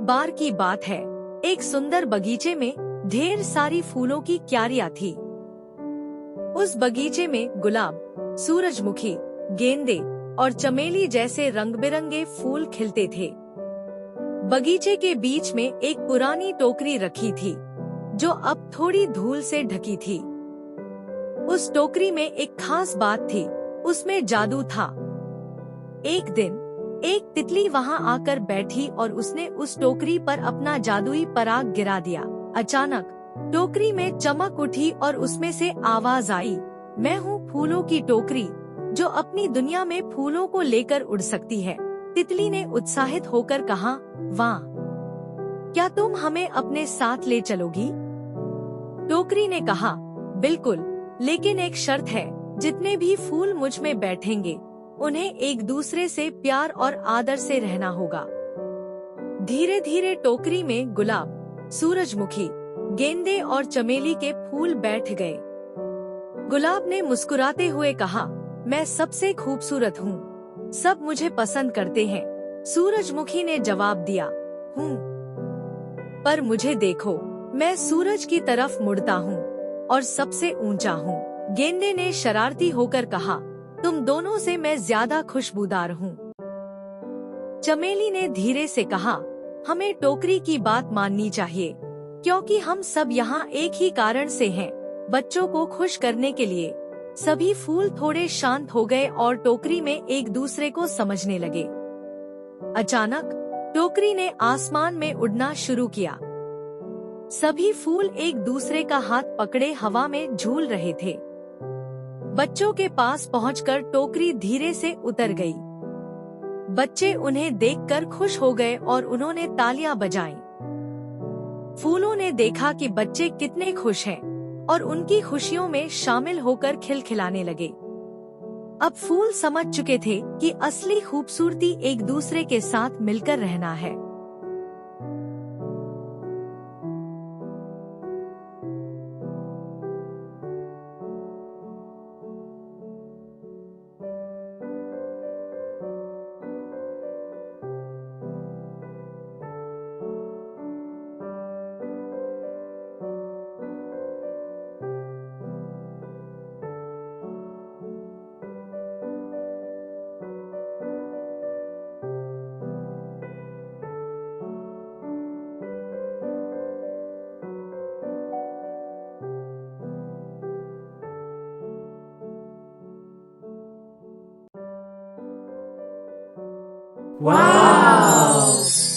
बार की बात है, एक सुंदर बगीचे में ढेर सारी फूलों की क्यारियां थी। उस बगीचे में गुलाब, सूरजमुखी, गेंदे और चमेली जैसे रंग बिरंगे फूल खिलते थे। बगीचे के बीच में एक पुरानी टोकरी रखी थी, जो अब थोड़ी धूल से ढकी थी। उस टोकरी में एक खास बात थी, उसमें जादू था। एक दिन एक तितली वहां आकर बैठी और उसने उस टोकरी पर अपना जादुई पराग गिरा दिया। अचानक टोकरी में चमक उठी और उसमें से आवाज आई, मैं हूँ फूलों की टोकरी, जो अपनी दुनिया में फूलों को लेकर उड़ सकती है। तितली ने उत्साहित होकर कहा, वाह! क्या तुम हमें अपने साथ ले चलोगी? टोकरी ने कहा, बिल्कुल, लेकिन एक शर्त है, जितने भी फूल मुझ में बैठेंगे, उन्हें एक दूसरे से प्यार और आदर से रहना होगा। धीरे धीरे टोकरी में गुलाब, सूरजमुखी, गेंदे और चमेली के फूल बैठ गए। गुलाब ने मुस्कुराते हुए कहा, मैं सबसे खूबसूरत हूँ, सब मुझे पसंद करते हैं। सूरजमुखी ने जवाब दिया, हूँ, पर मुझे देखो, मैं सूरज की तरफ मुड़ता हूँ और सबसे ऊंचा हूँ। गेंदे ने शरारती होकर कहा, तुम दोनों से मैं ज्यादा खुशबूदार हूँ। चमेली ने धीरे से कहा, हमें टोकरी की बात माननी चाहिए, क्योंकि हम सब यहाँ एक ही कारण से हैं, बच्चों को खुश करने के लिए। सभी फूल थोड़े शांत हो गए और टोकरी में एक दूसरे को समझने लगे। अचानक टोकरी ने आसमान में उड़ना शुरू किया। सभी फूल एक दूसरे का हाथ पकड़े हवा में झूल रहे थे। बच्चों के पास पहुंचकर टोकरी धीरे से उतर गई। बच्चे उन्हें देखकर खुश हो गए और उन्होंने तालियां बजाईं। फूलों ने देखा कि बच्चे कितने खुश हैं और उनकी खुशियों में शामिल होकर खिलखिलाने लगे। अब फूल समझ चुके थे कि असली खूबसूरती एक दूसरे के साथ मिलकर रहना है। Wow!